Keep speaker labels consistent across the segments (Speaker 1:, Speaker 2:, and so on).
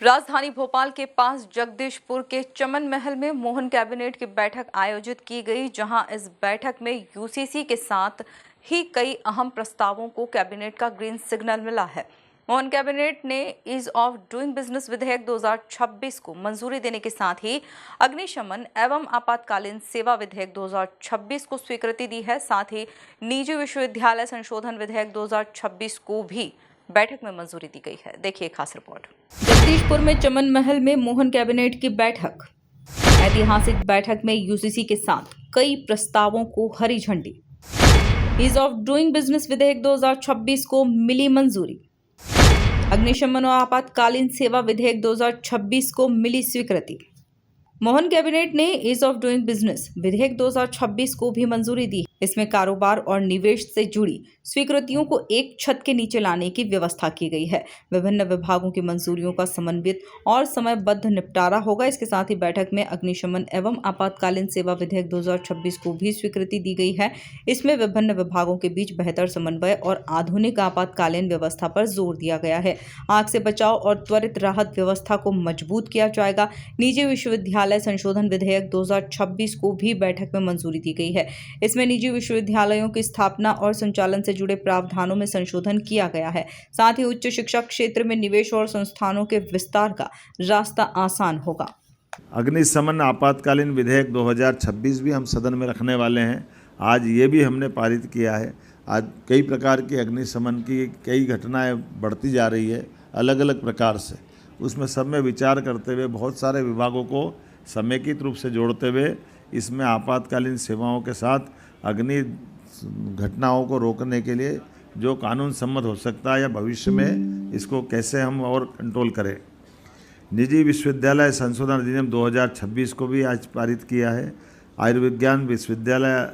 Speaker 1: राजधानी भोपाल के पास जगदीशपुर के चमन महल में मोहन कैबिनेट की बैठक आयोजित की गई, जहां इस बैठक में यूसीसी के साथ ही कई अहम प्रस्तावों को कैबिनेट का ग्रीन सिग्नल मिला है। मोहन कैबिनेट ने ईज ऑफ डूइंग बिजनेस विधेयक 2026 को मंजूरी देने के साथ ही अग्निशमन एवं आपातकालीन सेवा विधेयक 2026 को स्वीकृति दी है। साथ ही निजी विश्वविद्यालय संशोधन विधेयक 2026 को भी बैठक में मंजूरी दी गई है। देखिए खास रिपोर्ट। जगदीशपुर में चमन महल में मोहन कैबिनेट की बैठक। ऐतिहासिक बैठक में यूसीसी के साथ कई प्रस्तावों को हरी झंडी। ईज ऑफ डूइंग बिजनेस विधेयक 2026 को मिली मंजूरी। अग्निशमन और आपातकालीन सेवा विधेयक 2026 को मिली स्वीकृति। मोहन कैबिनेट ने ईज ऑफ डूइंग बिजनेस विधेयक 2026 को भी मंजूरी दी। इसमें कारोबार और निवेश से जुड़ी स्वीकृतियों को एक छत के नीचे लाने की व्यवस्था की गई है। विभिन्न विभागों की मंजूरियों का समन्वित और समयबद्ध निपटारा होगा। इसके साथ ही बैठक में अग्निशमन एवं आपातकालीन सेवा विधेयक 2026 को भी स्वीकृति दी गई है। इसमें विभिन्न विभागों के बीच बेहतर समन्वय और आधुनिक आपातकालीन व्यवस्था पर जोर दिया गया है। आग से बचाव और त्वरित राहत व्यवस्था को मजबूत किया जाएगा। निजी विश्वविद्यालय संशोधन विधेयक 2026 को भी बैठक में मंजूरी दी गई है। इसमें निजी विश्वविद्यालयों की स्थापना और संचालन से जुड़े प्रावधानों में संशोधन किया गया है। साथ ही उच्च शिक्षा क्षेत्र में निवेश और संस्थानों के विस्तार का रास्ता आसान होगा।
Speaker 2: अग्निशमन आपातकालीन विधेयक 2026 भी हम सदन में रखने वाले हैं। आज ये भी हमने पारित किया है। आज कई प्रकार की अग्निशमन की कई घटनाएं बढ़ती जा रही है अलग अलग प्रकार से। उसमें सब में विचार करते हुए बहुत सारे विभागों को समेकित रूप से जोड़ते हुए इसमें आपातकालीन सेवाओं के साथ अग्नि घटनाओं को रोकने के लिए जो कानून सम्मत हो सकता है या भविष्य में इसको कैसे हम और कंट्रोल करें। निजी विश्वविद्यालय संशोधन अधिनियम 2026 को भी आज पारित किया है। आयुर्विज्ञान विश्वविद्यालय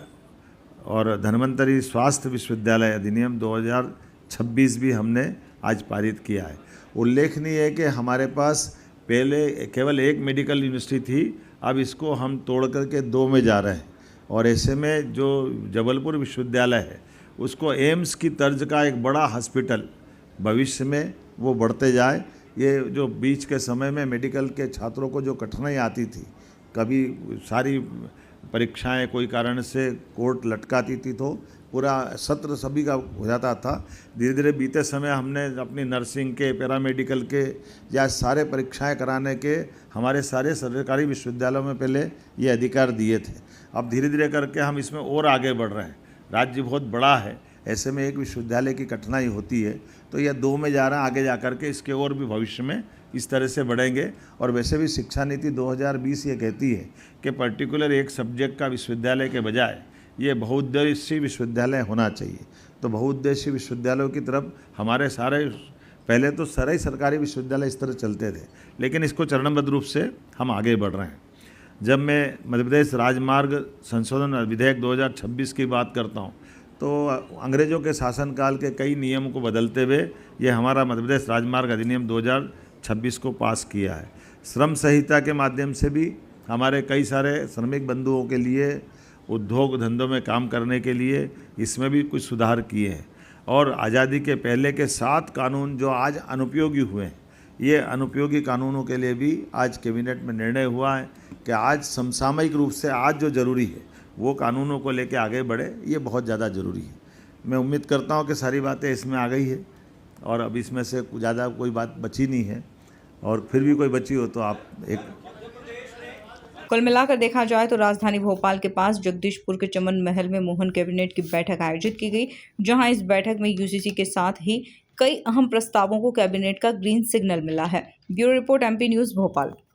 Speaker 2: और धन्वंतरी स्वास्थ्य विश्वविद्यालय अधिनियम 2026 भी हमने आज पारित किया है। उल्लेखनीय है कि हमारे पास पहले केवल एक मेडिकल यूनिवर्सिटी थी, अब इसको हम तोड़ करके 2 में जा रहे हैं। और ऐसे में जो जबलपुर विश्वविद्यालय है उसको एम्स की तर्ज का एक बड़ा हॉस्पिटल भविष्य में वो बढ़ते जाए। ये जो बीच के समय में मेडिकल के छात्रों को जो कठिनाई आती थी, कभी सारी परीक्षाएं कोई कारण से कोर्ट लटकाती थी तो पूरा सत्र सभी का हो जाता था। धीरे धीरे बीते समय हमने अपनी नर्सिंग के, पैरामेडिकल के या सारे परीक्षाएं कराने के हमारे सारे सरकारी विश्वविद्यालयों में पहले ये अधिकार दिए थे। अब धीरे धीरे करके हम इसमें और आगे बढ़ रहे हैं। राज्य बहुत बड़ा है, ऐसे में एक विश्वविद्यालय की कठिनाई होती है तो यह 2 में जा रहा है। आगे जा करके इसके और भी भविष्य में इस तरह से बढ़ेंगे। और वैसे भी शिक्षा नीति 2020 ये कहती है कि पर्टिकुलर एक सब्जेक्ट का विश्वविद्यालय के बजाय ये बहुउद्देशीय विश्वविद्यालय होना चाहिए। तो बहुउद्देशीय विश्वविद्यालयों की तरफ हमारे सारे पहले तो सारे सरकारी विश्वविद्यालय इस तरह चलते थे, लेकिन इसको चरणबद्ध रूप से हम आगे बढ़ रहे हैं। जब मैं मध्य प्रदेश राजमार्ग संशोधन विधेयक 2026 की बात करता हूँ तो अंग्रेज़ों के शासनकाल के कई नियमों को बदलते हुए ये हमारा मध्य प्रदेश राजमार्ग अधिनियम 2026 को पास किया है। श्रम संहिता के माध्यम से भी हमारे कई सारे श्रमिक बंधुओं के लिए उद्योग धंधों में काम करने के लिए इसमें भी कुछ सुधार किए हैं। और आज़ादी के पहले के 7 कानून जो आज अनुपयोगी हुए हैं, ये अनुपयोगी कानूनों के लिए भी आज कैबिनेट में निर्णय हुआ है कि आज समसामयिक रूप से आज जो ज़रूरी है वो कानूनों को लेकर आगे बढ़े। ये बहुत ज़्यादा ज़रूरी है। मैं उम्मीद करता हूँ कि सारी बातें इसमें आ गई है और अब इसमें से ज़्यादा कोई बात बची नहीं है, और फिर भी कोई बची हो तो आप एक।
Speaker 1: कुल मिलाकर देखा जाए तो राजधानी भोपाल के पास जगदीशपुर के चमन महल में मोहन कैबिनेट की बैठक आयोजित की गई, जहां इस बैठक में यूसीसी के साथ ही कई अहम प्रस्तावों को कैबिनेट का ग्रीन सिग्नल मिला है। Bureau report, MP news, Bhopal.